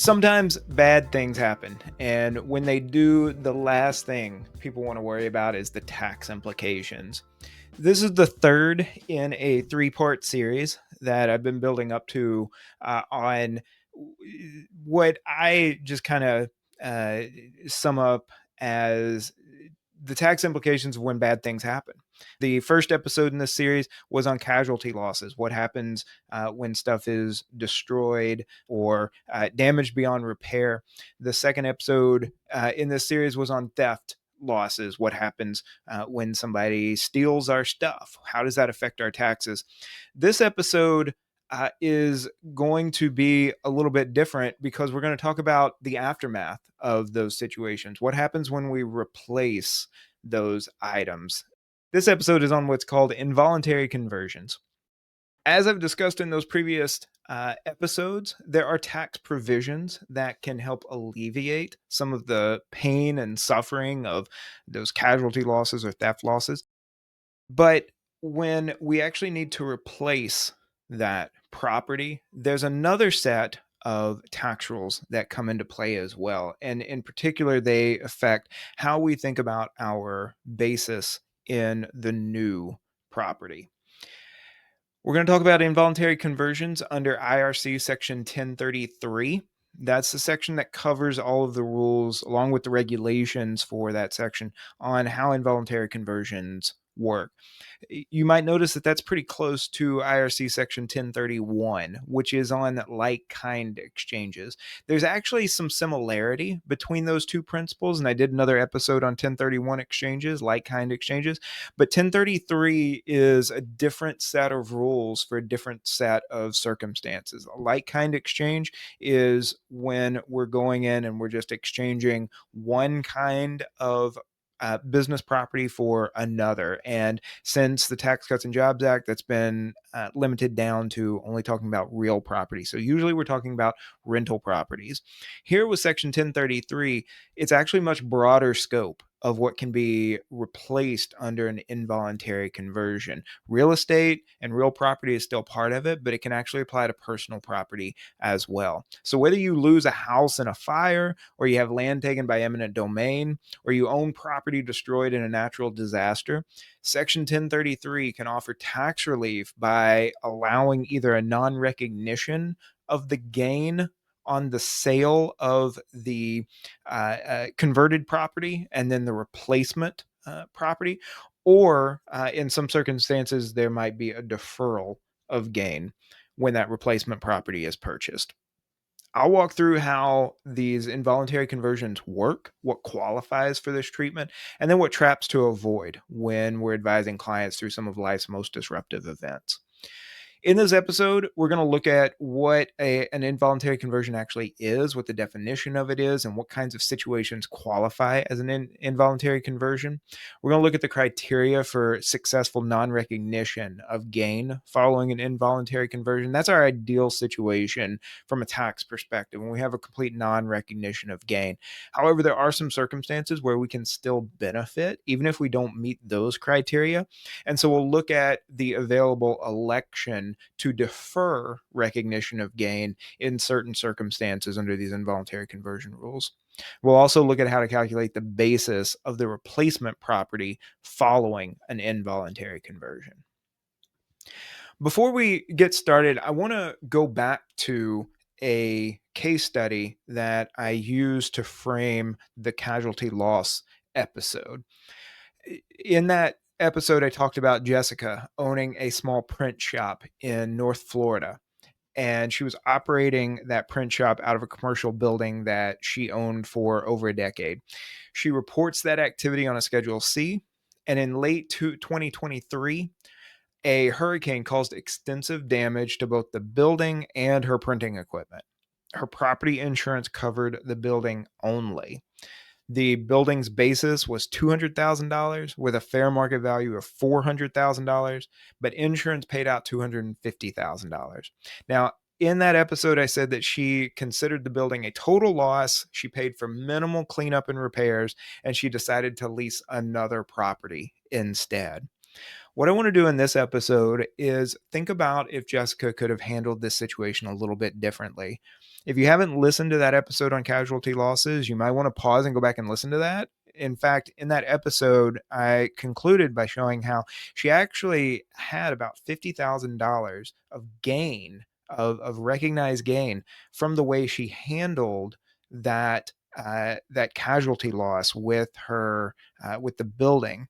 Sometimes bad things happen, and when they do, the last thing people want to worry about is the tax implications. This is the third in a three-part series that I've been building up to on what I just kind of uh, sum up as the tax implications of when bad things happen. The first episode in this series was on casualty losses. What happens when stuff is destroyed or damaged beyond repair? The second episode in this series was on theft losses. What happens when somebody steals our stuff? How does that affect our taxes? This episode is going to be a little bit different because we're going to talk about the aftermath of those situations. What happens when we replace those items? This episode is on what's called involuntary conversions. As I've discussed in those previous episodes, there are tax provisions that can help alleviate some of the pain and suffering of those casualty losses or theft losses. But when we actually need to replace that property, there's another set of tax rules that come into play as well. And in particular, they affect how we think about our basis in the new property. We're going to talk about involuntary conversions under IRC Section 1033. That's the section that covers all of the rules, along with the regulations for that section, on how involuntary conversions work. You might notice that that's pretty close to IRC Section 1031, which is on like kind exchanges. There's actually some similarity between those two principles, and I did another episode on 1031 exchanges, like kind exchanges, but 1033 is a different set of rules for a different set of circumstances. A like kind exchange is when we're going in and we're just exchanging one kind of business property for another. And since the Tax Cuts and Jobs Act, that's been limited down to only talking about real property. So usually we're talking about rental properties. Here with Section 1033, it's actually much broader scope of what can be replaced under an involuntary conversion. Real estate and real property is still part of it, but it can actually apply to personal property as well. So whether you lose a house in a fire, or you have land taken by eminent domain, or you own property destroyed in a natural disaster, Section 1033 can offer tax relief by allowing either a non-recognition of the gain on the sale of the converted property and then the replacement property, or in some circumstances, there might be a deferral of gain when that replacement property is purchased. I'll walk through how these involuntary conversions work, what qualifies for this treatment, and then what traps to avoid when we're advising clients through some of life's most disruptive events. In this episode, we're going to look at what an involuntary conversion actually is, what the definition of it is, and what kinds of situations qualify as an involuntary conversion. We're going to look at the criteria for successful non-recognition of gain following an involuntary conversion. That's our ideal situation from a tax perspective, when we have a complete non-recognition of gain. However, there are some circumstances where we can still benefit, even if we don't meet those criteria. And so we'll look at the available election to defer recognition of gain in certain circumstances under these involuntary conversion rules. We'll also look at how to calculate the basis of the replacement property following an involuntary conversion. Before we get started, I want to go back to a case study that I used to frame the casualty loss episode. In that episode, I talked about Jessica owning a small print shop in North Florida, and she was operating that print shop out of a commercial building that she owned for over a decade. She reports that activity on a Schedule C, and in late 2023, a hurricane caused extensive damage to both the building and her printing equipment. Her property insurance covered the building only. The building's basis was $200,000 with a fair market value of $400,000, but insurance paid out $250,000. Now, in that episode, I said that she considered the building a total loss. She paid for minimal cleanup and repairs, and she decided to lease another property instead. What I want to do in this episode is think about if Jessica could have handled this situation a little bit differently. If you haven't listened to that episode on casualty losses, you might want to pause and go back and listen to that. In fact, in that episode, I concluded by showing how she actually had about $50,000 of gain, of recognized gain from the way she handled that casualty loss with her with the building.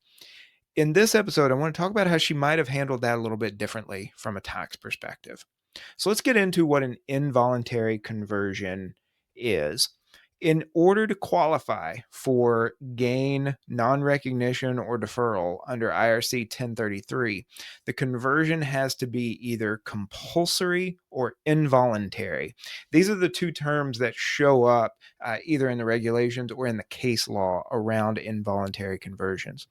In this episode, I want to talk about how she might have handled that a little bit differently from a tax perspective. So let's get into what an involuntary conversion is. In order to qualify for gain, non recognition, or deferral under IRC 1033, the conversion has to be either compulsory or involuntary. These are the two terms that show up either in the regulations or in the case law around involuntary conversions.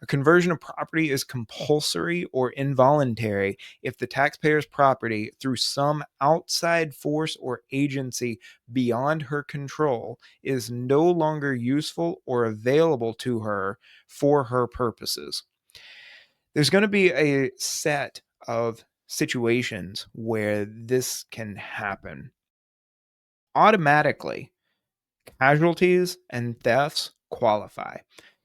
A conversion of property is compulsory or involuntary if the taxpayer's property, through some outside force or agency beyond her control, is no longer useful or available to her for her purposes. There's going to be a set of situations where this can happen. Automatically, casualties and thefts qualify.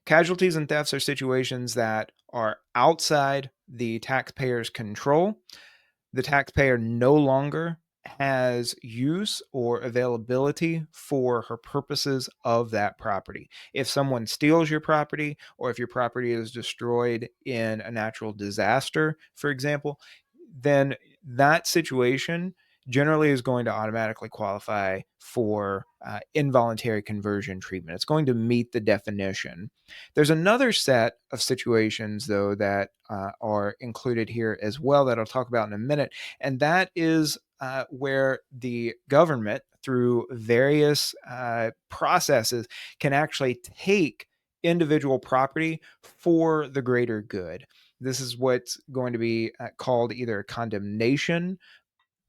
Casualties and thefts are situations that are outside the taxpayer's control. The taxpayer no longer has use or availability for her purposes of that property. If someone steals your property, or if your property is destroyed in a natural disaster, for example, then that situation generally is going to automatically qualify for involuntary conversion treatment. It's going to meet the definition. There's another set of situations, though, that are included here as well that I'll talk about in a minute, and that is where the government, through various processes, can actually take individual property for the greater good. This is what's going to be called either a condemnation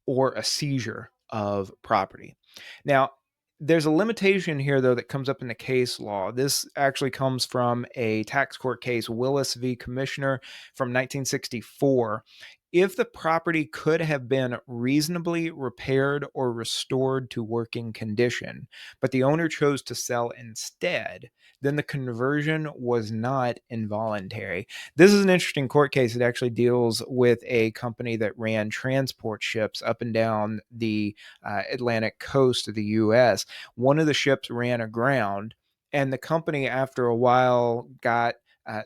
or a seizure of property. Now, there's a limitation here, though, that comes up in the case law. This actually comes from a tax court case, Willis v. Commissioner from 1964. If the property could have been reasonably repaired or restored to working condition, but the owner chose to sell instead, then the conversion was not involuntary. This is an interesting court case. It actually deals with a company that ran transport ships up and down the Atlantic coast of the U.S. One of the ships ran aground, and the company, after a while, got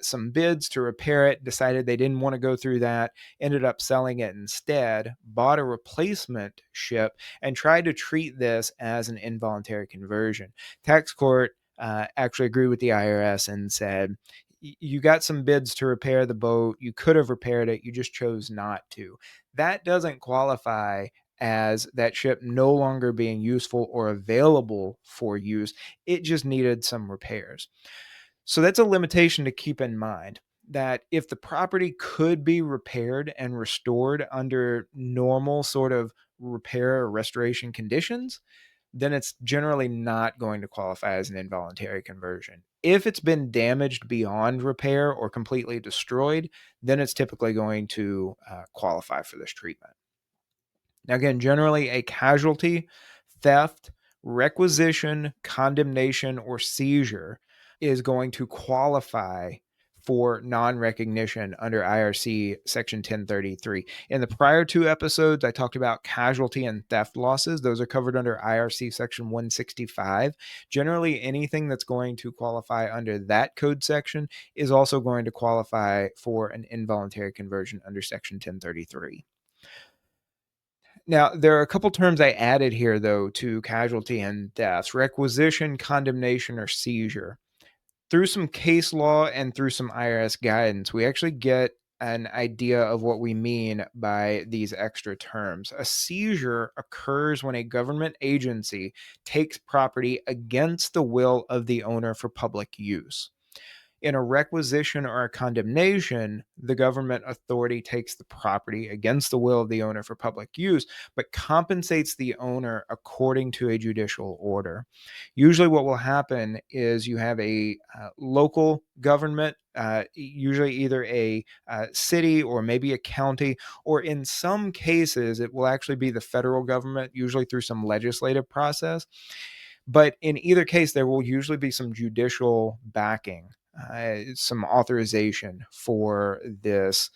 some bids to repair it, decided they didn't want to go through that, ended up selling it instead, bought a replacement ship, and tried to treat this as an involuntary conversion. Tax court actually agreed with the IRS and said, you got some bids to repair the boat. You could have repaired it. You just chose not to. That doesn't qualify as that ship no longer being useful or available for use. It just needed some repairs. So that's a limitation to keep in mind, that if the property could be repaired and restored under normal sort of repair or restoration conditions, then it's generally not going to qualify as an involuntary conversion. If it's been damaged beyond repair or completely destroyed, then it's typically going to qualify for this treatment. Now, again, generally a casualty, theft, requisition, condemnation, or seizure is going to qualify for non-recognition under IRC Section 1033. In the prior two episodes, I talked about casualty and theft losses. Those are covered under IRC Section 165. Generally, anything that's going to qualify under that code section is also going to qualify for an involuntary conversion under Section 1033. Now, there are a couple terms I added here, though, to casualty and deaths: requisition, condemnation, or seizure. Through some case law and through some IRS guidance, we actually get an idea of what we mean by these extra terms. A seizure occurs when a government agency takes property against the will of the owner for public use. In a requisition or a condemnation, the government authority takes the property against the will of the owner for public use, but compensates the owner according to a judicial order. Usually, what will happen is you have a local government, usually either a city or maybe a county, or in some cases, it will actually be the federal government, usually through some legislative process. But in either case, there will usually be some judicial backing, some authorization for this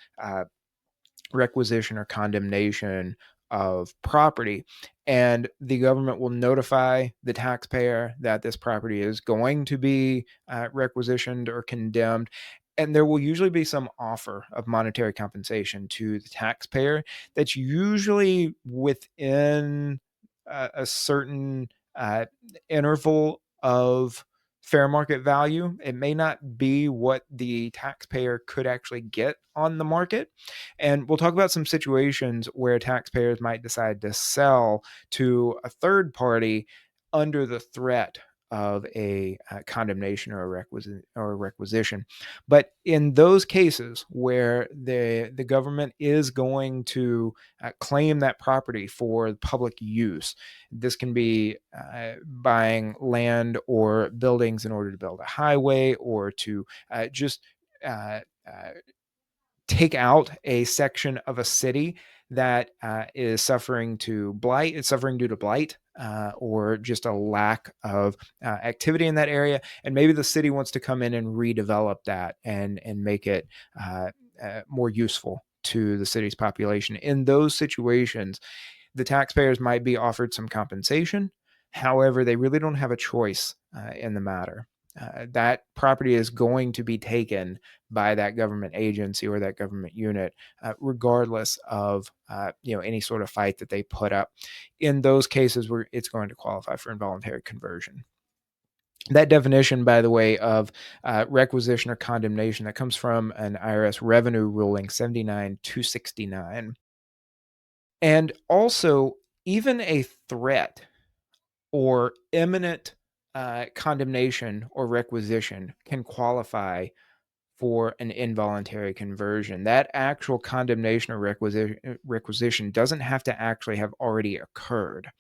requisition or condemnation of property. And the government will notify the taxpayer that this property is going to be requisitioned or condemned. And there will usually be some offer of monetary compensation to the taxpayer that's usually within a certain uh, interval of fair market value. It may not be what the taxpayer could actually get on the market. And we'll talk about some situations where taxpayers might decide to sell to a third party under the threat of a condemnation or a requisition. But in those cases where the government is going to claim that property for public use, this can be buying land or buildings in order to build a highway, or to just uh, uh, take out a section of a city that is suffering due to blight, or just a lack of activity in that area. And maybe the city wants to come in and redevelop that and make it more useful to the city's population. In those situations, the taxpayers might be offered some compensation. However, they really don't have a choice in the matter. That property is going to be taken by that government agency or that government unit, regardless of any sort of fight that they put up. In those cases, where it's going to qualify for involuntary conversion. That definition, by the way, of requisition or condemnation, that comes from an IRS revenue ruling 79269. And also, even a threat or imminent condemnation or requisition can qualify for an involuntary conversion. That actual condemnation or requisition doesn't have to actually have already occurred.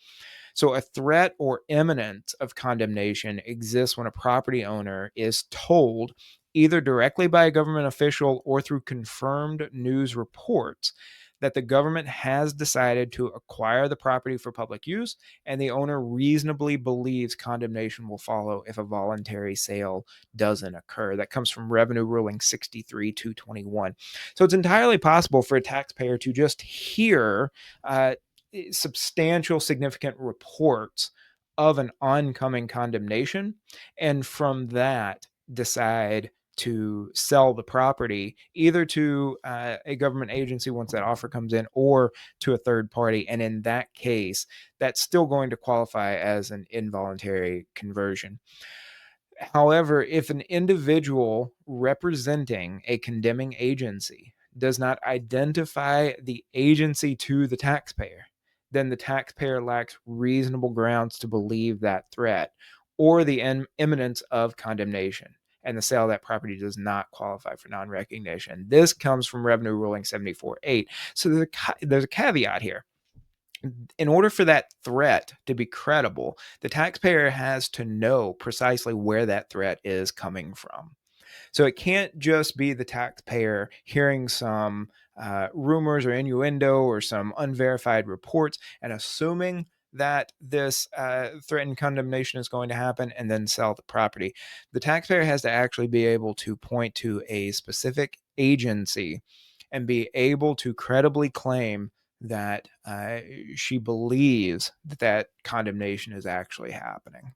So, a threat or imminence of condemnation exists when a property owner is told, either directly by a government official or through confirmed news reports, that the government has decided to acquire the property for public use, and the owner reasonably believes condemnation will follow if a voluntary sale doesn't occur. That comes from Revenue Ruling 63-221. So it's entirely possible for a taxpayer to just hear substantial, significant reports of an oncoming condemnation, and from that decide to sell the property either to a government agency once that offer comes in, or to a third party. And in that case, that's still going to qualify as an involuntary conversion. However, if an individual representing a condemning agency does not identify the agency to the taxpayer, then the taxpayer lacks reasonable grounds to believe that threat or the imminence of condemnation, and the sale of that property does not qualify for non-recognition. This comes from Revenue Ruling 74-8. So there's a caveat here. In order for that threat to be credible, the taxpayer has to know precisely where that threat is coming from. So it can't just be the taxpayer hearing some rumors or innuendo or some unverified reports and assuming that this threatened condemnation is going to happen and then sell the property. The taxpayer has to actually be able to point to a specific agency and be able to credibly claim that she believes that that condemnation is actually happening.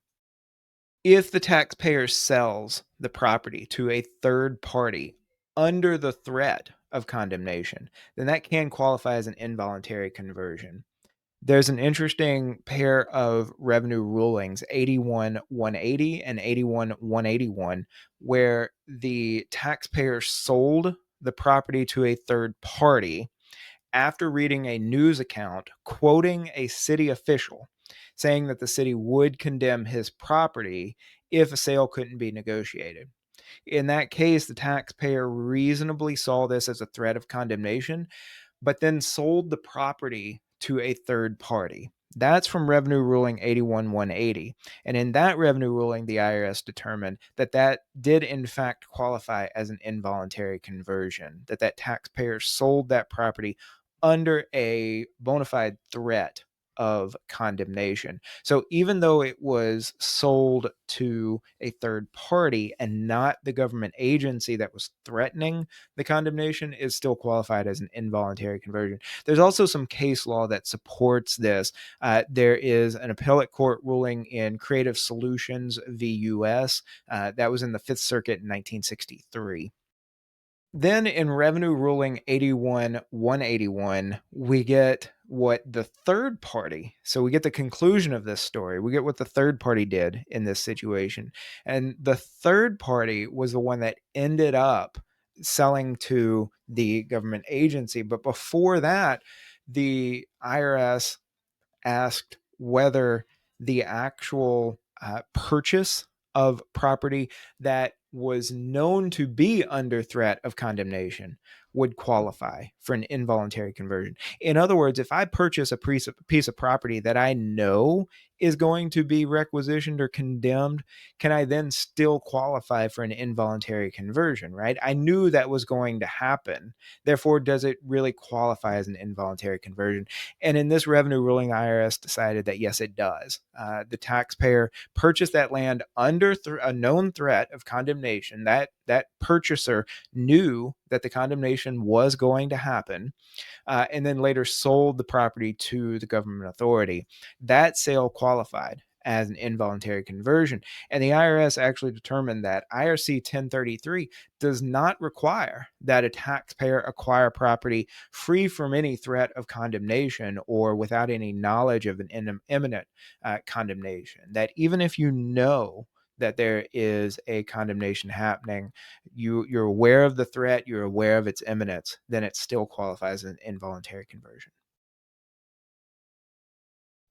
If the taxpayer sells the property to a third party under the threat of condemnation, then that can qualify as an involuntary conversion. There's an interesting pair of revenue rulings, 81-180 and 81-181, where the taxpayer sold the property to a third party after reading a news account quoting a city official saying that the city would condemn his property if a sale couldn't be negotiated. In that case, the taxpayer reasonably saw this as a threat of condemnation, but then sold the property to a third party. That's from Revenue Ruling 81-180. And in that revenue ruling, the IRS determined that that did in fact qualify as an involuntary conversion, that that taxpayer sold that property under a bona fide threat of condemnation. So even though it was sold to a third party and not the government agency that was threatening the condemnation, is still qualified as an involuntary conversion. There's also some case law that supports this. There is an appellate court ruling in Creative Solutions v. US that was in the Fifth Circuit in 1963. Then in Revenue Ruling 81-181, we get what the third party, so we get the conclusion of this story. We get what the third party did in this situation. And the third party was the one that ended up selling to the government agency. But before that, the IRS asked whether the actual purchase of property that was known to be under threat of condemnation would qualify for an involuntary conversion. In other words, if I purchase a piece of property that I know is going to be requisitioned or condemned, can I then still qualify for an involuntary conversion, right? I knew that was going to happen. Therefore, does it really qualify as an involuntary conversion? And in this revenue ruling, IRS decided that yes, it does. The taxpayer purchased that land under a known threat of condemnation. That purchaser knew that the condemnation was going to happen, and then later sold the property to the government authority. That sale qualified as an involuntary conversion. And the IRS actually determined that IRC 1033 does not require that a taxpayer acquire property free from any threat of condemnation or without any knowledge of an imminent condemnation. That even if you know that there is a condemnation happening, you're aware of the threat, you're aware of its imminence, then it still qualifies as an involuntary conversion.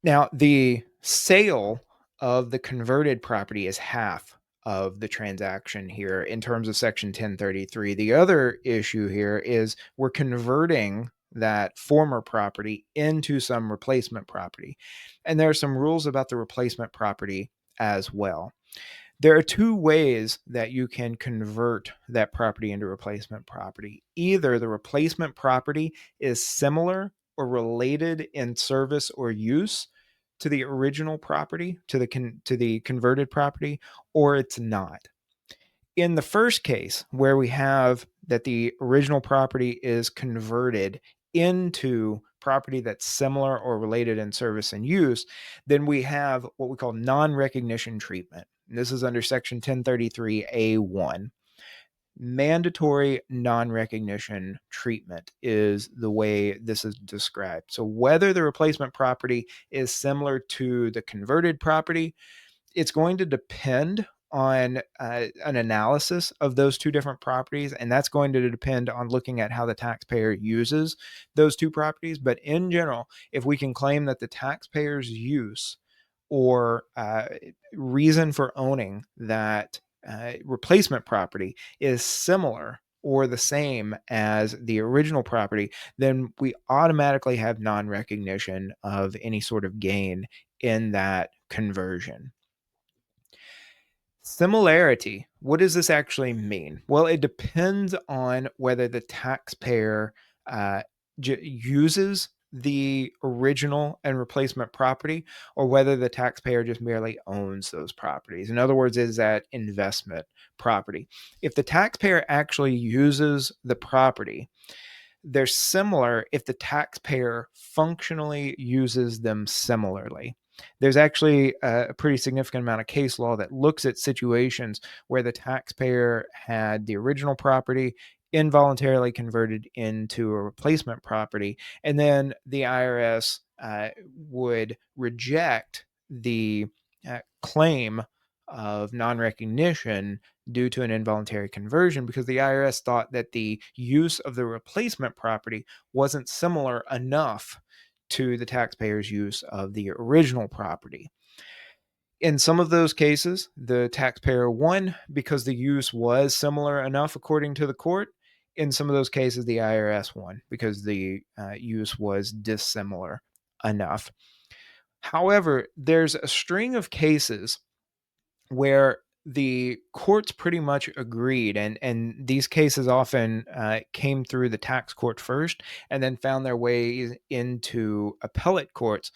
Now, the sale of the converted property is half of the transaction here in terms of Section 1033. The other issue here is we're converting that former property into some replacement property. And there are some rules about the replacement property as well. There are two ways that you can convert that property into replacement property. Either the replacement property is similar or related in service or use to the original property, to the converted property, or it's not. In the first case, where we have that the original property is converted into property that's similar or related in service and use, then we have what we call non-recognition treatment. And this is under Section 1033A1. Mandatory non-recognition treatment is the way this is described. So whether the replacement property is similar to the converted property, it's going to depend on an analysis of those two different properties, and that's going to depend on looking at how the taxpayer uses those two properties. But in general, if we can claim that the taxpayer's use or reason for owning that replacement property is similar or the same as the original property, then we automatically have non-recognition of any sort of gain in that conversion. Similarity. What does this actually mean? Well, it depends on whether the taxpayer uh, uses the original and replacement property or whether the taxpayer just merely owns those properties. In other words, is that investment property? If the taxpayer actually uses the property, they're similar if the taxpayer functionally uses them similarly. There's actually a pretty significant amount of case law that looks at situations where the taxpayer had the original property involuntarily converted into a replacement property, and then the IRS would reject the claim of non recognition due to an involuntary conversion because the IRS thought that the use of the replacement property wasn't similar enough to the taxpayer's use of the original property. In some of those cases, the taxpayer won because the use was similar enough according to the court. In some of those cases, the IRS won because the use was dissimilar enough. However, there's a string of cases where the courts pretty much agreed, and these cases often came through the tax court first and then found their way into appellate courts,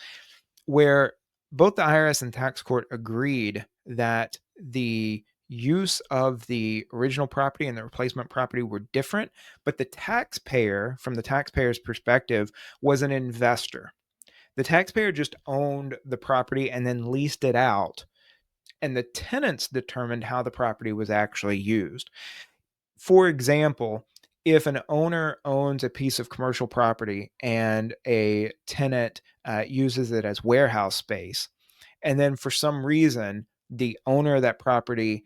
where both the IRS and tax court agreed that the use of the original property and the replacement property were different, but the taxpayer, from the taxpayer's perspective, was an investor. The taxpayer just owned the property and then leased it out, and the tenants determined how the property was actually used. For example, if an owner owns a piece of commercial property and a tenant uses it as warehouse space, and then for some reason the owner of that property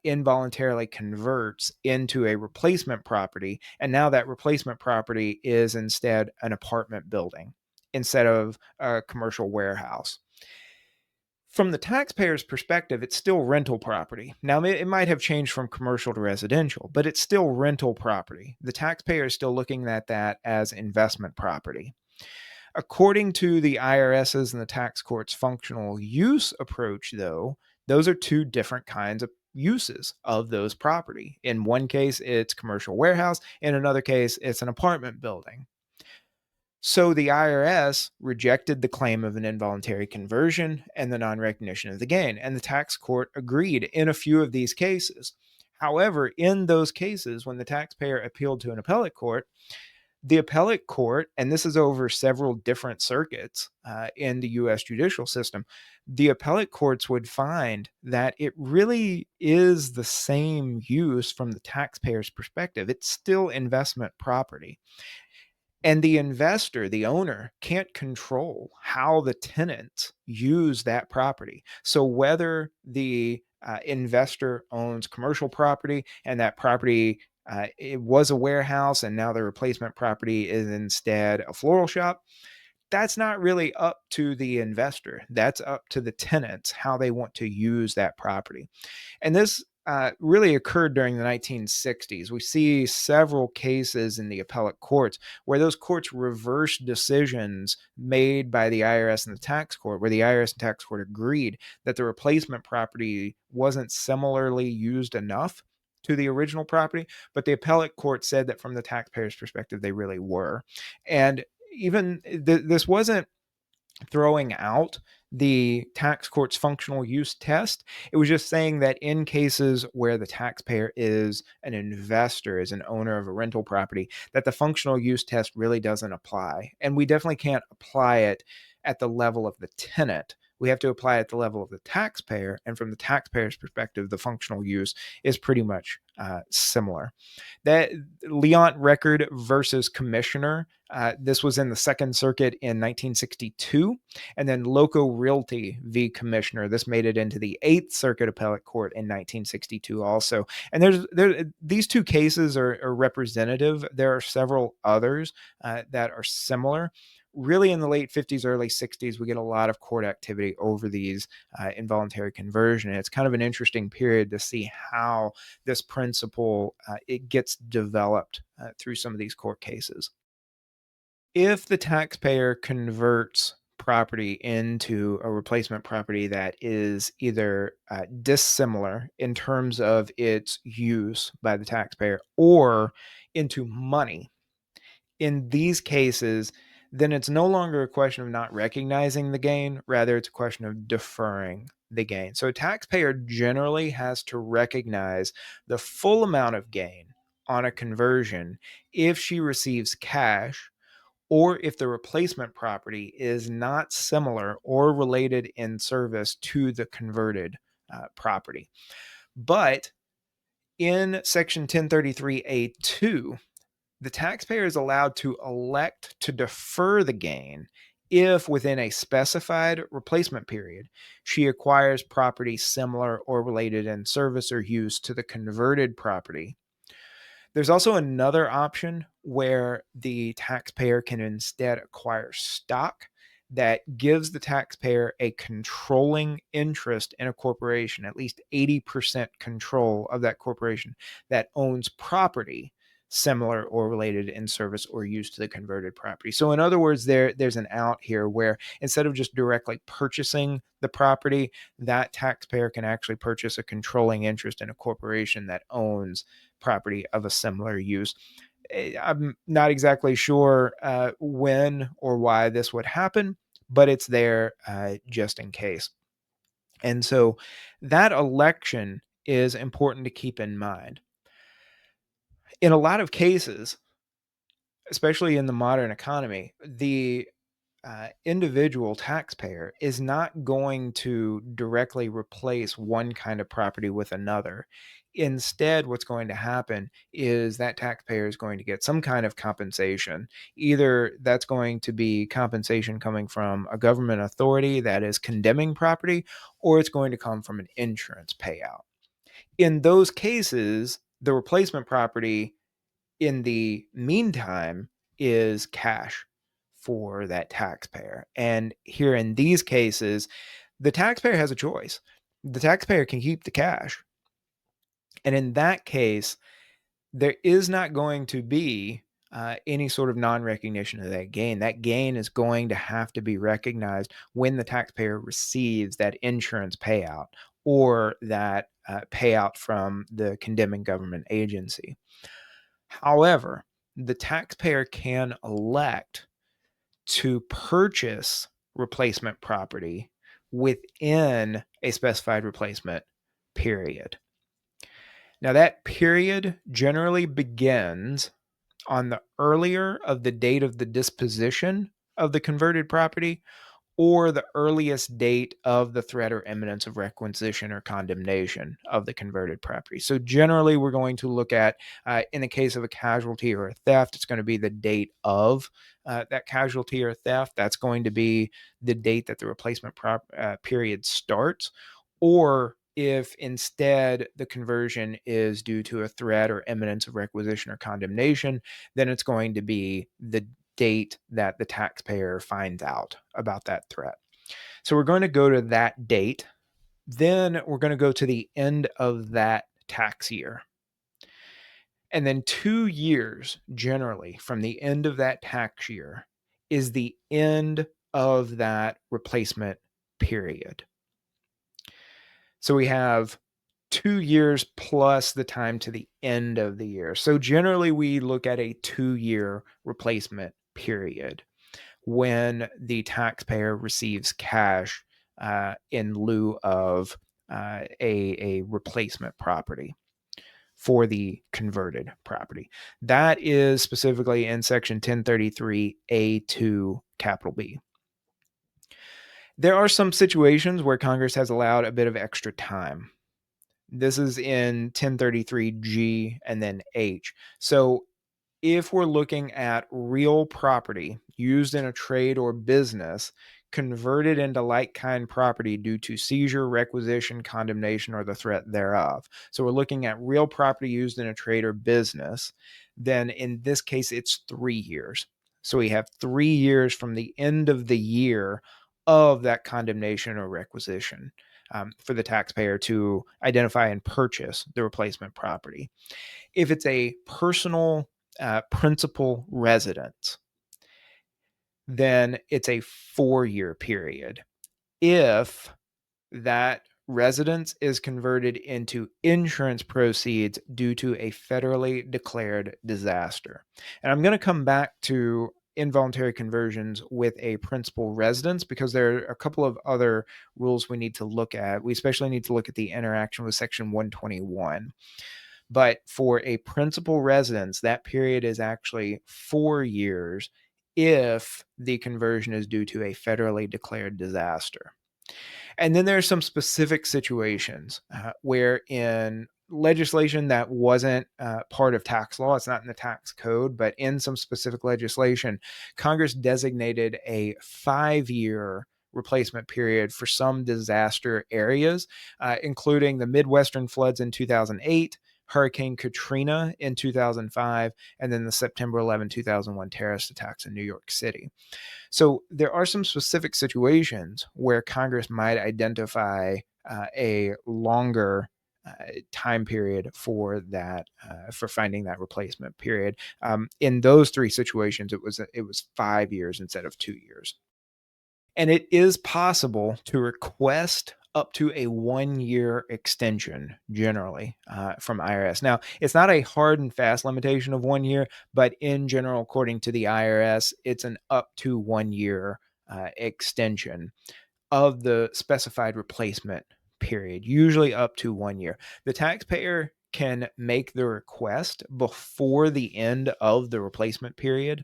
involuntarily converts into a replacement property, and now that replacement property is instead an apartment building instead of a commercial warehouse. From the taxpayer's perspective, it's still rental property. Now, it might have changed from commercial to residential, but it's still rental property. The taxpayer is still looking at that as investment property. According to the IRS's and the tax court's functional use approach, though, those are two different kinds of uses of those property. In one case, it's commercial warehouse. In another case, it's an apartment building. So the IRS rejected the claim of an involuntary conversion and the non-recognition of the gain, and the tax court agreed in a few of these cases. However, in those cases, when the taxpayer appealed to an appellate court, the appellate court, and this is over several different circuits in the U.S. judicial system, the appellate courts would find that it really is the same use from the taxpayer's perspective. It's still investment property. And the investor, the owner, can't control how the tenants use that property. So whether the investor owns commercial property and that property it was a warehouse and now the replacement property is instead a floral shop, that's not really up to the investor. That's up to the tenants how they want to use that property. And this really occurred during the 1960s. We see several cases in the appellate courts where those courts reversed decisions made by the IRS and the tax court, where the IRS and tax court agreed that the replacement property wasn't similarly used enough to the original property, but the appellate court said that from the taxpayer's perspective, they really were. And even this wasn't throwing out the tax court's functional use test. It was just saying that in cases where the taxpayer is an investor, is an owner of a rental property, that the functional use test really doesn't apply. And we definitely can't apply it at the level of the tenant. We have to apply it at the level of the taxpayer. And from the taxpayer's perspective, the functional use is pretty much similar. That Leont Record versus Commissioner, this was in the Second Circuit in 1962, and then Loco Realty v. Commissioner. This made it into the Eighth Circuit Appellate Court in 1962 also. And these two cases are representative. There are several others that are similar. Really, in the late 50s, early 60s, we get a lot of court activity over these involuntary conversion. And it's kind of an interesting period to see how this principle it gets developed through some of these court cases. If the taxpayer converts property into a replacement property that is either dissimilar in terms of its use by the taxpayer or into money, in these cases, then it's no longer a question of not recognizing the gain. Rather, it's a question of deferring the gain. So a taxpayer generally has to recognize the full amount of gain on a conversion if she receives cash or if the replacement property is not similar or related in service to the converted property. But in Section 1033A2, the taxpayer is allowed to elect to defer the gain if within a specified replacement period she acquires property similar or related in service or use to the converted property. There's also another option where the taxpayer can instead acquire stock that gives the taxpayer a controlling interest in a corporation, at least 80% control of that corporation that owns property similar or related in service or use to the converted property. So in other words, there's an out here where instead of just directly purchasing the property, that taxpayer can actually purchase a controlling interest in a corporation that owns property of a similar use. I'm not exactly sure when or why this would happen, but it's there just in case. And so that election is important to keep in mind. In a lot of cases, especially in the modern economy, the individual taxpayer is not going to directly replace one kind of property with another. Instead, what's going to happen is that taxpayer is going to get some kind of compensation. Either that's going to be compensation coming from a government authority that is condemning property, or it's going to come from an insurance payout. In those cases, the replacement property in the meantime is cash for that taxpayer. And here in these cases, the taxpayer has a choice. The taxpayer can keep the cash. And in that case, there is not going to be any sort of non-recognition of that gain. That gain is going to have to be recognized when the taxpayer receives that insurance payout or that payout from the condemning government agency. However, the taxpayer can elect to purchase replacement property within a specified replacement period. Now, that period generally begins on the earlier of the date of the disposition of the converted property or the earliest date of the threat or imminence of requisition or condemnation of the converted property. So generally, we're going to look at, in the case of a casualty or a theft, it's going to be the date of that casualty or theft. That's going to be the date that the replacement period starts. Or if instead the conversion is due to a threat or imminence of requisition or condemnation, then it's going to be the date that the taxpayer finds out about that threat. So we're going to go to that date. Then we're going to go to the end of that tax year. And then 2 years generally from the end of that tax year is the end of that replacement period. So we have 2 years plus the time to the end of the year. So generally we look at a 2-year replacement period when the receives cash in lieu of a replacement property for the converted property. That is specifically in Section 1033A2 capital B. There are some situations where Congress has allowed a bit of extra time. This is in 1033G and then H. So if we're looking at real property used in a trade or business converted into like-kind property due to seizure, requisition, condemnation, or the threat thereof. So we're looking at real property used in a trade or business. Then in this case, it's 3 years. So we have 3 years from the end of the year of that condemnation or requisition for the taxpayer to identify and purchase the replacement property. If it's a personal principal residence, then it's a 4-year period. If that residence is converted into insurance proceeds due to a federally declared disaster. And I'm going to come back to involuntary conversions with a principal residence because there are a couple of other rules we need to look at. We especially need to look at the interaction with Section 121. But for a principal residence, that period is actually 4 years if the conversion is due to a federally declared disaster. And then there are some specific situations where in legislation that wasn't part of tax law, it's not in the tax code, but in some specific legislation, Congress designated a 5-year replacement period for some disaster areas, including the Midwestern floods in 2008, Hurricane Katrina in 2005, and then the September 11, 2001 terrorist attacks in New York City. So there are some specific situations where Congress might identify a longer time period for that, for finding that replacement period. In those three situations, it was 5 years instead of 2 years. And it is possible to request up to a 1 year extension generally from IRS. Now, it's not a hard and fast limitation of 1 year, but in general, according to the IRS, it's an up to 1 year extension of the specified replacement period, usually up to 1 year. The taxpayer can make the request before the end of the replacement period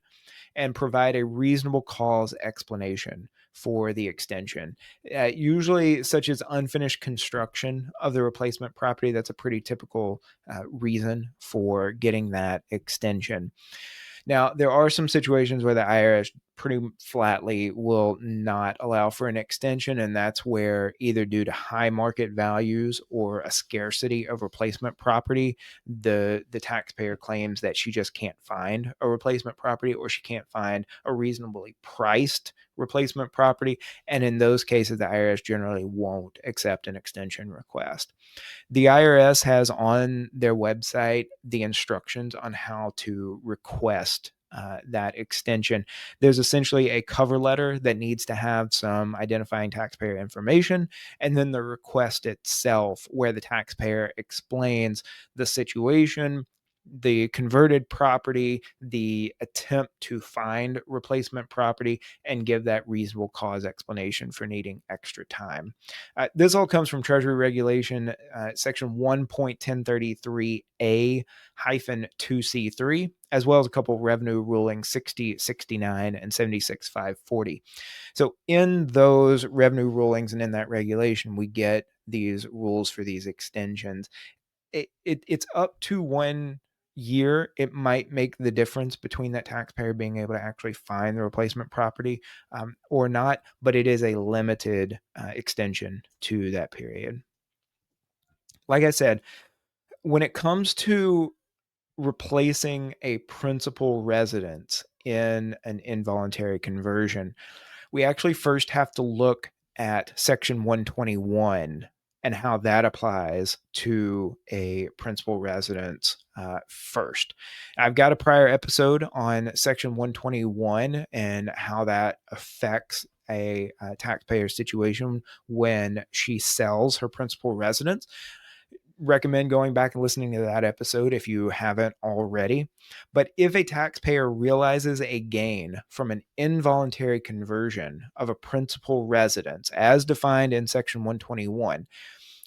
and provide a reasonable cause explanation for the extension. Usually, such as unfinished construction of the replacement property. That's a pretty typical reason for getting that extension. Now, there are some situations where the IRS pretty flatly will not allow for an extension, and that's where either due to high market values or a scarcity of replacement property, the taxpayer claims that she just can't find a replacement property, or she can't find a reasonably priced replacement property. And in those cases, the IRS generally won't accept an extension request. The IRS has on their website the instructions on how to request that extension. There's essentially a cover letter that needs to have some identifying taxpayer information, and then the request itself, where the taxpayer explains the situation, the converted property, the attempt to find replacement property, and give that reasonable cause explanation for needing extra time. This all comes from Treasury Regulation Section 1.1033A hyphen 2C3, as well as a couple of revenue rulings 6069 and 76540. So in those revenue rulings and in that regulation, we get these rules for these extensions. It's up to 1 year. It might make the difference between that taxpayer being able to actually find the replacement property or not, but it is a limited extension to that period. Like I said, when it comes to replacing a principal residence in an involuntary conversion, we actually first have to look at Section 121 and how that applies to a principal residence first. I've got a prior episode on Section 121 and how that affects a taxpayer situation when she sells her principal residence. Recommend going back and listening to that episode if you haven't already. But if a taxpayer realizes a gain from an involuntary conversion of a principal residence as defined in Section 121,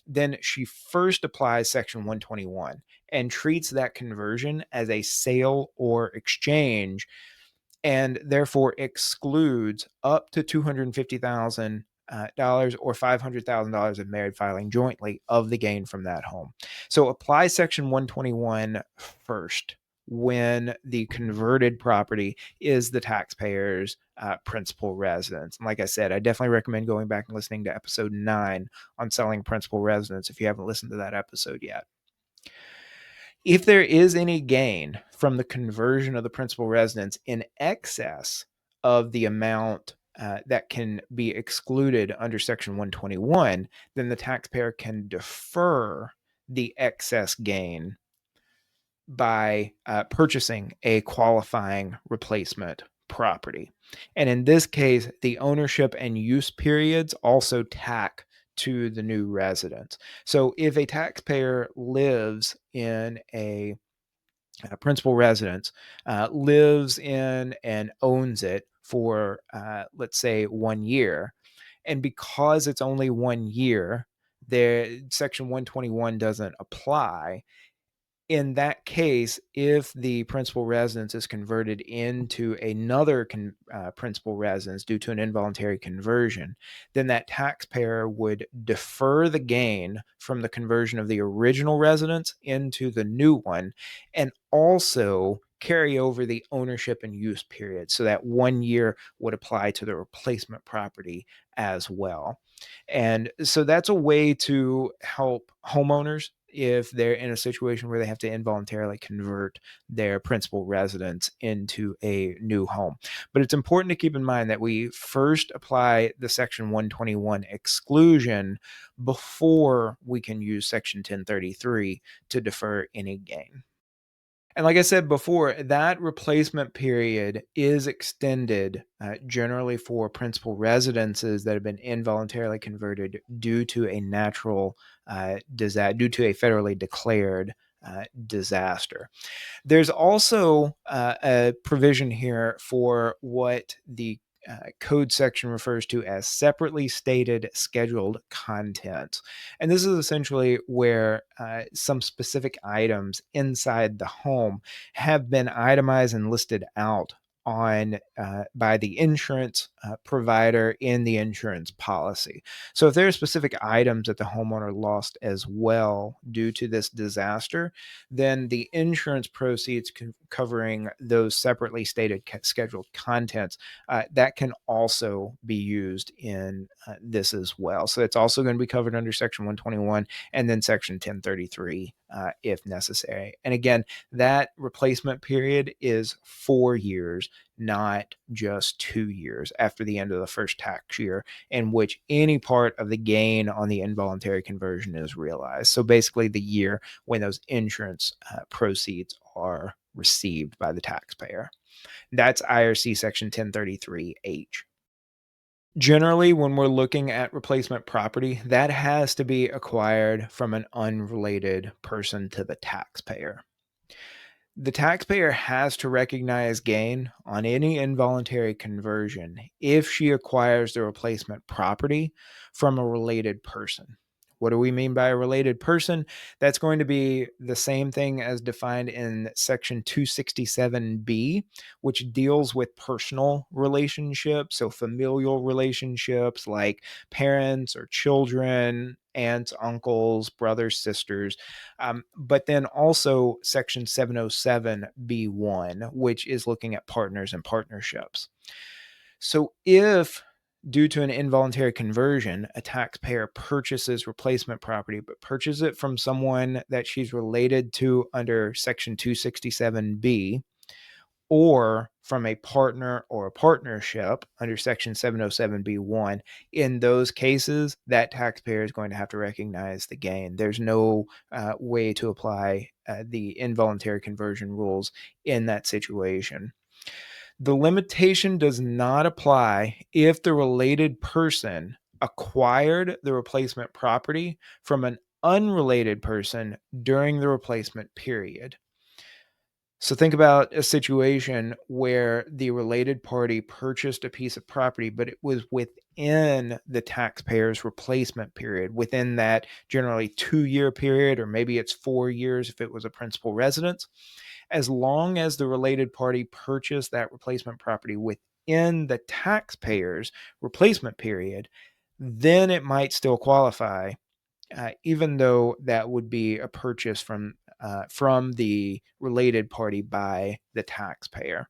then she first applies Section 121 and treats that conversion as a sale or exchange, and therefore excludes up to $250,000 or $500,000 of married filing jointly of the gain from that home. So apply Section 121 first when the converted property is the taxpayer's principal residence. And like I said, I definitely recommend going back and listening to episode 9 on selling principal residence if you haven't listened to that episode yet. If there is any gain from the conversion of the principal residence in excess of the amount that can be excluded under Section 121, then the taxpayer can defer the excess gain by purchasing a qualifying replacement property. And in this case, the ownership and use periods also tack to the new residence. So if a taxpayer lives in a principal residence, lives in and owns it for, let's say, 1 year, and because it's only 1 year, Section 121 doesn't apply. In that case, if the principal residence is converted into another principal residence due to an involuntary conversion, then that taxpayer would defer the gain from the conversion of the original residence into the new one, and also carry over the ownership and use period. So that 1 year would apply to the replacement property as well. And so that's a way to help homeowners if they're in a situation where they have to involuntarily convert their principal residence into a new home. But it's important to keep in mind that we first apply the Section 121 exclusion before we can use Section 1033 to defer any gain. And like I said before, that replacement period is extended generally for principal residences that have been involuntarily converted due to a natural disaster, due to a federally declared disaster. There's also a provision here for what the code section refers to as separately stated scheduled content. And this is essentially where some specific items inside the home have been itemized and listed out on by the insurance provider in the insurance policy. So if there are specific items that the homeowner lost as well due to this disaster, then the insurance proceeds covering those separately stated scheduled contents that can also be used in this as well. So it's also going to be covered under Section 121 and then Section 1033 if necessary. And again, that replacement period is 4 years, not just 2 years after the end of the first tax year in which any part of the gain on the involuntary conversion is realized. So basically the year when those insurance proceeds are received by the taxpayer. That's IRC Section 1033H. Generally, when we're looking at replacement property, that has to be acquired from an unrelated person to the taxpayer. The taxpayer has to recognize gain on any involuntary conversion if she acquires the replacement property from a related person. What do we mean by a related person? That's going to be the same thing as defined in Section 267B, which deals with personal relationships, so familial relationships like parents or children, aunts, uncles, brothers, sisters. But then also Section 707B1, which is looking at partners and partnerships. So if due to an involuntary conversion, a taxpayer purchases replacement property, but purchases it from someone that she's related to under Section 267B, or from a partner or a partnership under Section 707B1, in those cases, that taxpayer is going to have to recognize the gain. There's no way to apply the involuntary conversion rules in that situation. The limitation does not apply if the related person acquired the replacement property from an unrelated person during the replacement period. So think about a situation where the related party purchased a piece of property, but it was within the taxpayer's replacement period, within that generally 2-year period, or maybe it's 4 years if it was a principal residence. As long as the related party purchased that replacement property within the taxpayer's replacement period, then it might still qualify, even though that would be a purchase from the related party by the taxpayer.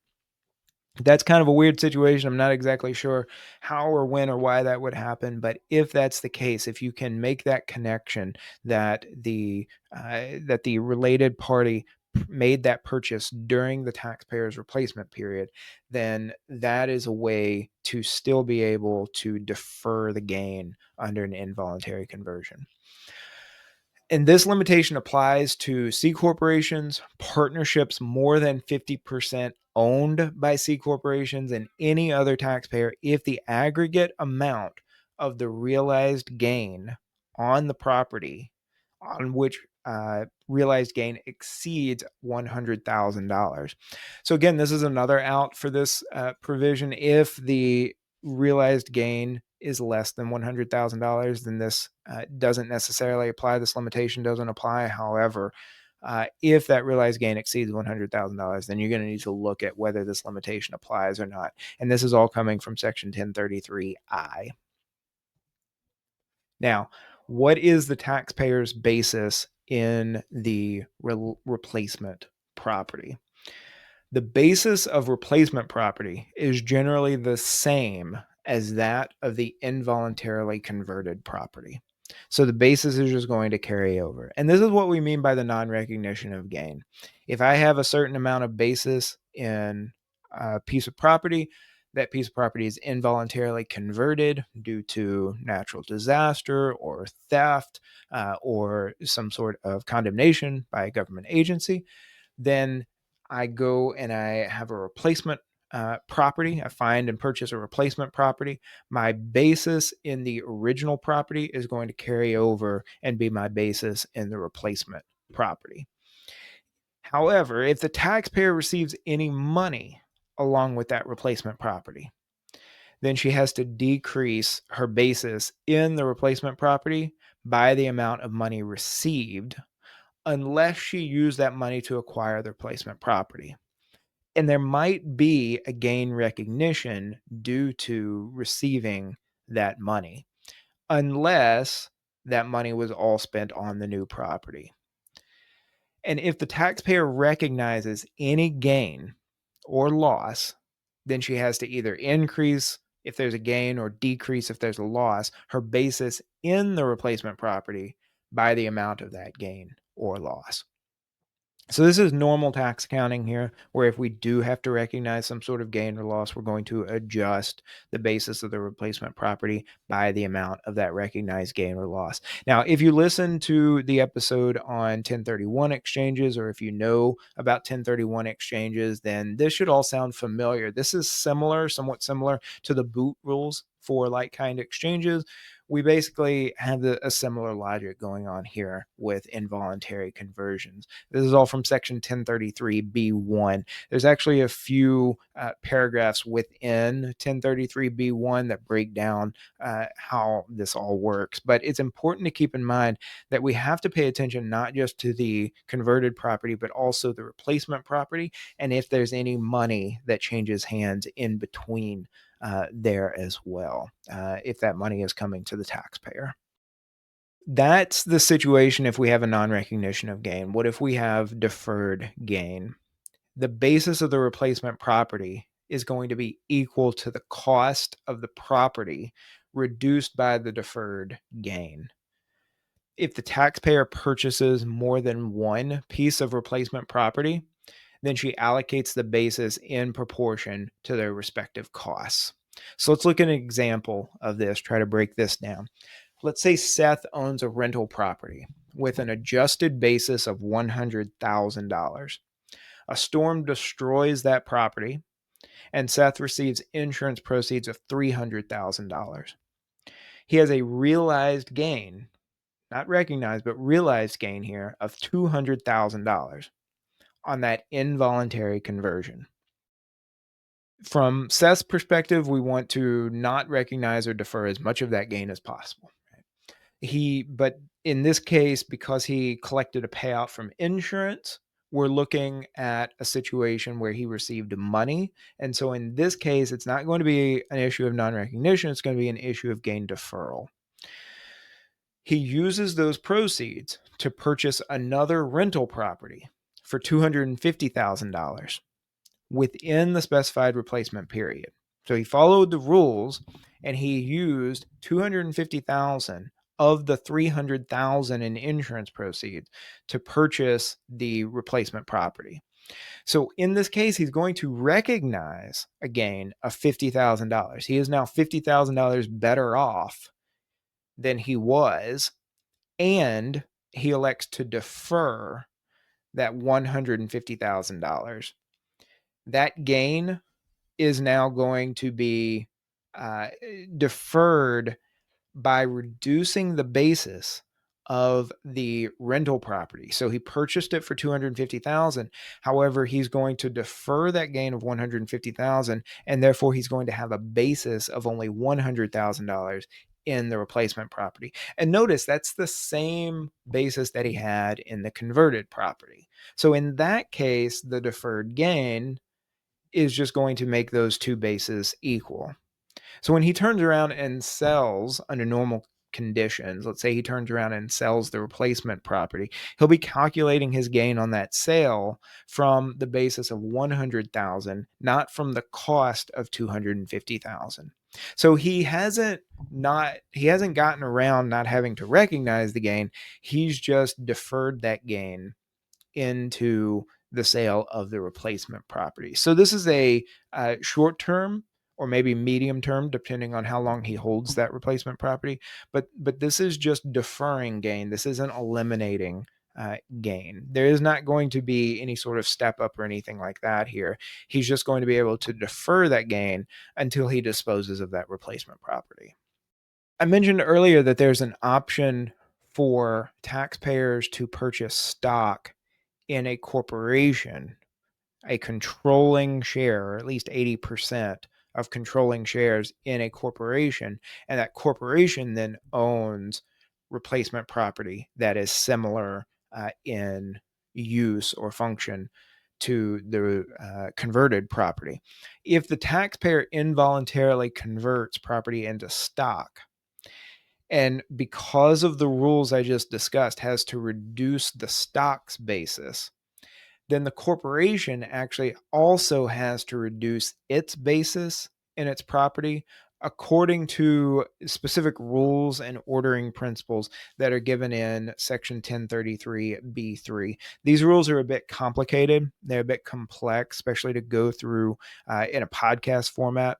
That's kind of a weird situation. I'm not exactly sure how or when or why that would happen, but if that's the case, if you can make that connection that the related party made that purchase during the taxpayer's replacement period, then that is a way to still be able to defer the gain under an involuntary conversion. And this limitation applies to C corporations, partnerships more than 50% owned by C corporations, and any other taxpayer if the aggregate amount of the realized gain on the property on which realized gain exceeds $100,000. So again, this is another out for this provision. If the realized gain is less than $100,000, then this doesn't necessarily apply. This limitation doesn't apply. However, if that realized gain exceeds $100,000, then you're going to need to look at whether this limitation applies or not. And this is all coming from Section 1033I. Now, what is the taxpayer's basis in the replacement property? The basis of replacement property is generally the same as that of the involuntarily converted property. So the basis is just going to carry over. And this is what we mean by the non-recognition of gain. If I have a certain amount of basis in a piece of property, that piece of property is involuntarily converted due to natural disaster or theft or some sort of condemnation by a government agency, then I go and I have a replacement property. I find and purchase a replacement property. My basis in the original property is going to carry over and be my basis in the replacement property. However, if the taxpayer receives any money along with that replacement property, then she has to decrease her basis in the replacement property by the amount of money received, unless she used that money to acquire the replacement property. And there might be a gain recognition due to receiving that money, unless that money was all spent on the new property. And if the taxpayer recognizes any gain or loss, then she has to either increase if there's a gain or decrease if there's a loss, her basis in the replacement property by the amount of that gain or loss. So this is normal tax accounting here, where if we do have to recognize some sort of gain or loss, we're going to adjust the basis of the replacement property by the amount of that recognized gain or loss. Now, if you listen to the episode on 1031 exchanges, or if you know about 1031 exchanges, then this should all sound familiar. This is similar, somewhat similar to the boot rules for like-kind exchanges. We basically have a similar logic going on here with involuntary conversions. This is all from section 1033B1. There's actually a few paragraphs within 1033B1 that break down how this all works. But it's important to keep in mind that we have to pay attention not just to the converted property, but also the replacement property, and if there's any money that changes hands in between there as well, if that money is coming to the taxpayer. That's the situation if we have a non-recognition of gain. What if we have deferred gain? The basis of the replacement property is going to be equal to the cost of the property reduced by the deferred gain. If the taxpayer purchases more than one piece of replacement property, then she allocates the basis in proportion to their respective costs. So let's look at an example of this, try to break this down. Let's say Seth owns a rental property with an adjusted basis of $100,000. A storm destroys that property, and Seth receives insurance proceeds of $300,000. He has a realized gain, not recognized, but realized gain here of $200,000 on that involuntary conversion. From Seth's perspective, we want to not recognize or defer as much of that gain as possible. But in this case, because he collected a payout from insurance, we're looking at a situation where he received money. And so in this case, it's not going to be an issue of non-recognition. It's going to be an issue of gain deferral. He uses those proceeds to purchase another rental property for $250,000 within the specified replacement period. So he followed the rules and he used $250,000 of the $300,000 in insurance proceeds to purchase the replacement property. So in this case, he's going to recognize a gain of $50,000. He is now $50,000 better off than he was, and he elects to defer that $150,000. That gain is now going to be deferred by reducing the basis of the rental property. So he purchased it for $250,000. However, he's going to defer that gain of $150,000, and therefore he's going to have a basis of only $100,000 in the replacement property. And notice that's the same basis that he had in the converted property. So in that case, the deferred gain is just going to make those two bases equal. So when he turns around and sells under normal conditions, let's say he turns around and sells the replacement property, he'll be calculating his gain on that sale from the basis of $100,000, not from the cost of $250,000. So he hasn't gotten around not having to recognize the gain. He's just deferred that gain into the sale of the replacement property. So this is a short term or maybe medium term, depending on how long he holds that replacement property. But this is just deferring gain. This isn't eliminating gain. There is not going to be any sort of step up or anything like that here. He's just going to be able to defer that gain until he disposes of that replacement property. I mentioned earlier that there's an option for taxpayers to purchase stock in a corporation, a controlling share, or at least 80% of controlling shares in a corporation, and that corporation then owns replacement property that is similar in use or function to the converted property. If the taxpayer involuntarily converts property into stock, and because of the rules I just discussed, has to reduce the stock's basis, then the corporation actually also has to reduce its basis in its property according to specific rules and ordering principles that are given in Section 1033B3. These rules are a bit complicated. They're a bit complex, especially to go through in a podcast format.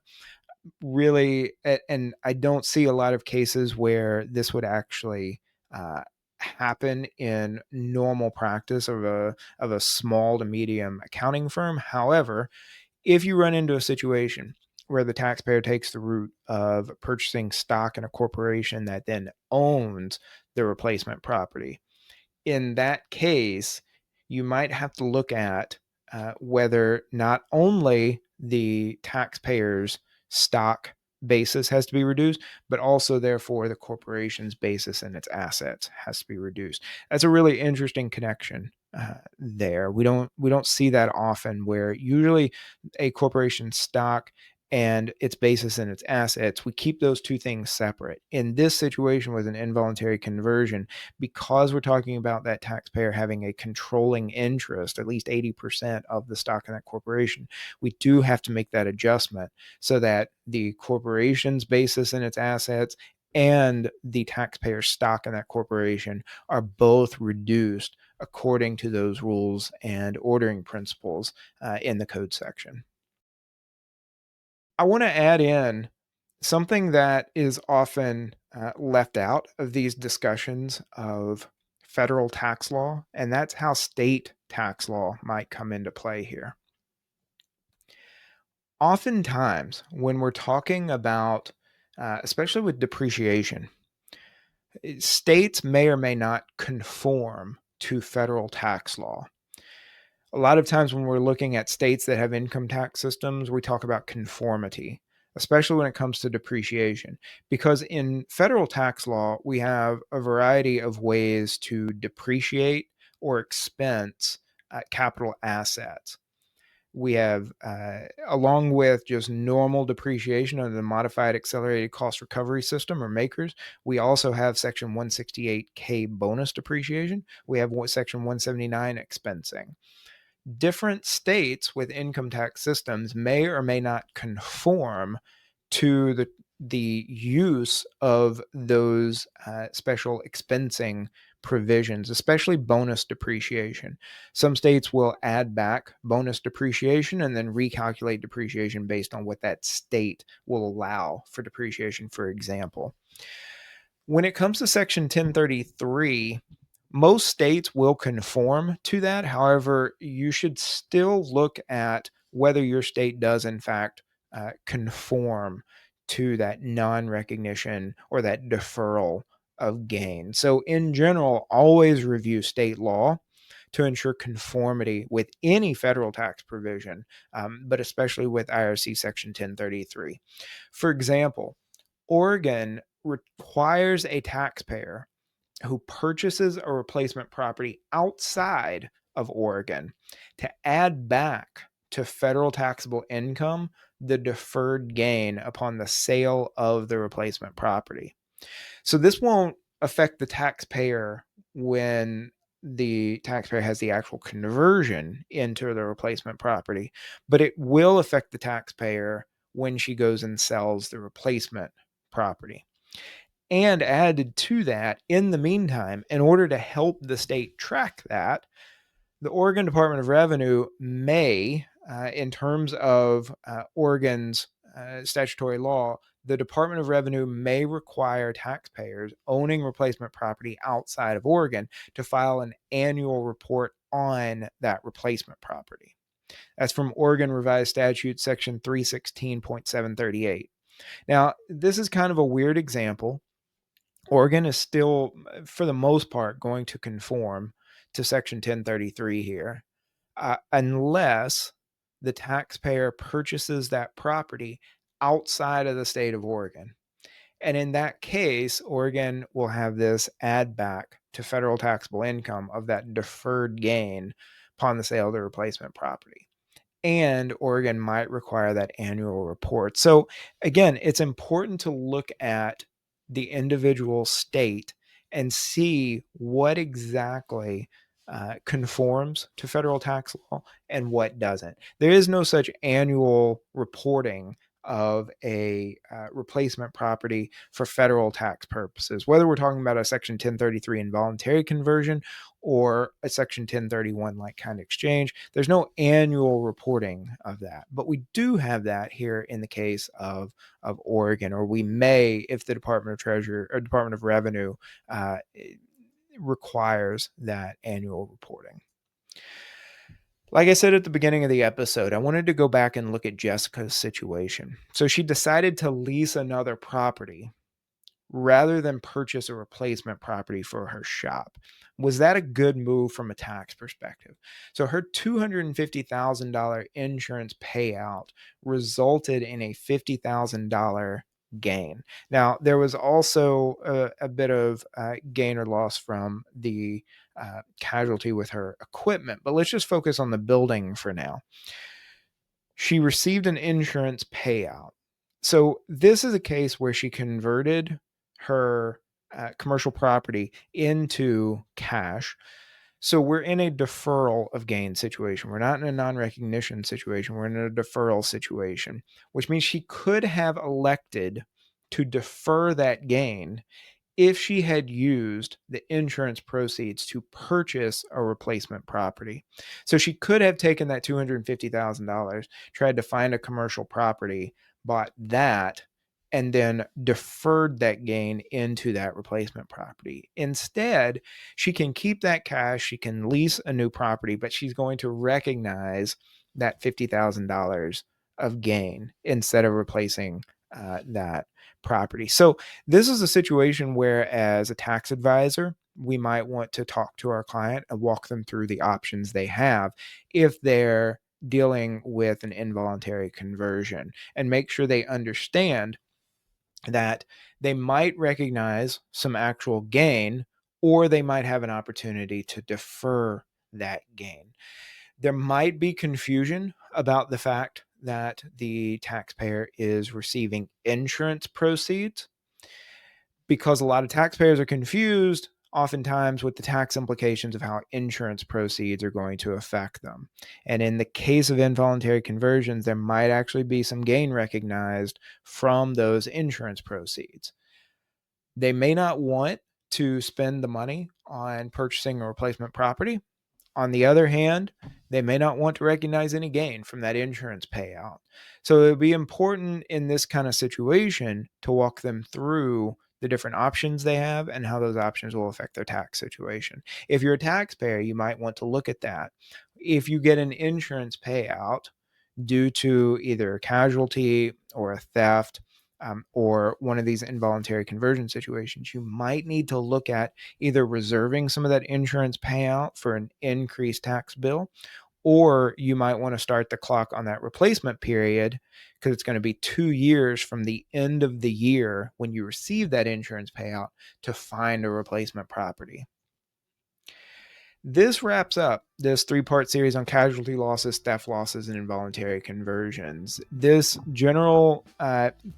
Really, and I don't see a lot of cases where this would actually happen in normal practice of a small to medium accounting firm. However, if you run into a situation where the taxpayer takes the route of purchasing stock in a corporation that then owns the replacement property, in that case, you might have to look at whether not only the taxpayer's stock basis has to be reduced, but also therefore the corporation's basis and its assets has to be reduced. That's a really interesting connection there. We don't see that often, where usually a corporation's stock and its basis and its assets, we keep those two things separate. In this situation with an involuntary conversion, because we're talking about that taxpayer having a controlling interest, at least 80% of the stock in that corporation, we do have to make that adjustment so that the corporation's basis in its assets and the taxpayer stock in that corporation are both reduced according to those rules and ordering principles in the code section. I want to add in something that is often left out of these discussions of federal tax law, and that's how state tax law might come into play here. Oftentimes, when we're talking about, especially with depreciation, states may or may not conform to federal tax law. A lot of times when we're looking at states that have income tax systems, we talk about conformity, especially when it comes to depreciation. Because in federal tax law, we have a variety of ways to depreciate or expense capital assets. We have, along with just normal depreciation under the Modified Accelerated Cost Recovery System, or MACRS, we also have Section 168K bonus depreciation. We have Section 179 expensing. Different states with income tax systems may or may not conform to the use of those special expensing provisions, especially bonus depreciation. Some states will add back bonus depreciation and then recalculate depreciation based on what that state will allow for depreciation, for example. When it comes to Section 1033, most states will conform to that. However, you should still look at whether your state does, in fact, conform to that non recognition or that deferral of gain. So, in general, always review state law to ensure conformity with any federal tax provision, but especially with IRC Section 1033. For example, Oregon requires a taxpayer who purchases a replacement property outside of Oregon to add back to federal taxable income the deferred gain upon the sale of the replacement property. So this won't affect the taxpayer when the taxpayer has the actual conversion into the replacement property, but it will affect the taxpayer when she goes and sells the replacement property. And added to that, in the meantime, in order to help the state track that, the Oregon Department of Revenue may, in terms of Oregon's statutory law, the Department of Revenue may require taxpayers owning replacement property outside of Oregon to file an annual report on that replacement property. That's from Oregon Revised Statute Section 316.738. Now, this is kind of a weird example. Oregon is still, for the most part, going to conform to Section 1033 here, unless the taxpayer purchases that property outside of the state of Oregon. And in that case, Oregon will have this add back to federal taxable income of that deferred gain upon the sale of the replacement property. And Oregon might require that annual report. So again, it's important to look at the individual state and see what exactly conforms to federal tax law and what doesn't. There is no such annual reporting of a replacement property for federal tax purposes, whether we're talking about a Section 1033 involuntary conversion or a Section 1031 like kind exchange. There's no annual reporting of that, but we do have that here in the case of Oregon, or we may, if the Department of Treasury or Department of Revenue requires that annual reporting. Like I said at the beginning of the episode, I wanted to go back and look at Jessica's situation. So she decided to lease another property rather than purchase a replacement property for her shop. Was that a good move from a tax perspective? So her $250,000 insurance payout resulted in a $50,000 gain. Now, there was also a bit of gain or loss from the casualty with her equipment, but let's just focus on the building for now. She received an insurance payout. So this is a case where she converted her commercial property into cash. So we're in a deferral of gain situation. We're not in a non-recognition situation. We're in a deferral situation, which means she could have elected to defer that gain if she had used the insurance proceeds to purchase a replacement property. So she could have taken that $250,000, tried to find a commercial property, bought that, and then deferred that gain into that replacement property. Instead, she can keep that cash, she can lease a new property, but she's going to recognize that $50,000 of gain instead of replacing that property. So this is a situation where, as a tax advisor, we might want to talk to our client and walk them through the options they have if they're dealing with an involuntary conversion, and make sure they understand that they might recognize some actual gain, or they might have an opportunity to defer that gain. There might be confusion about the fact that the taxpayer is receiving insurance proceeds, because a lot of taxpayers are confused oftentimes with the tax implications of how insurance proceeds are going to affect them. And in the case of involuntary conversions, there might actually be some gain recognized from those insurance proceeds. They may not want to spend the money on purchasing a replacement property. On the other hand, they may not want to recognize any gain from that insurance payout. So it would be important in this kind of situation to walk them through the different options they have and how those options will affect their tax situation. If you're a taxpayer, you might want to look at that. If you get an insurance payout due to either a casualty or a theft, or one of these involuntary conversion situations, you might need to look at either reserving some of that insurance payout for an increased tax bill, or you might want to start the clock on that replacement period, because it's going to be 2 years from the end of the year when you receive that insurance payout to find a replacement property. This wraps up this 3-part series on casualty losses, theft losses, and involuntary conversions. This general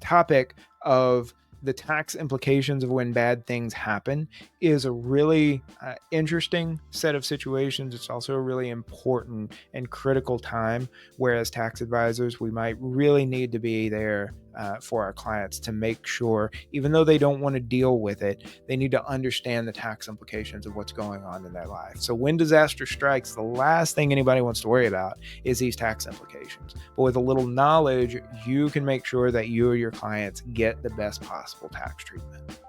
topic of the tax implications of when bad things happen is a really interesting set of situations. It's also a really important and critical time where, as tax advisors, we might really need to be there for our clients to make sure, even though they don't want to deal with it, they need to understand the tax implications of what's going on in their life. So when disaster strikes, the last thing anybody wants to worry about is these tax implications. But with a little knowledge, you can make sure that you or your clients get the best possible tax treatment.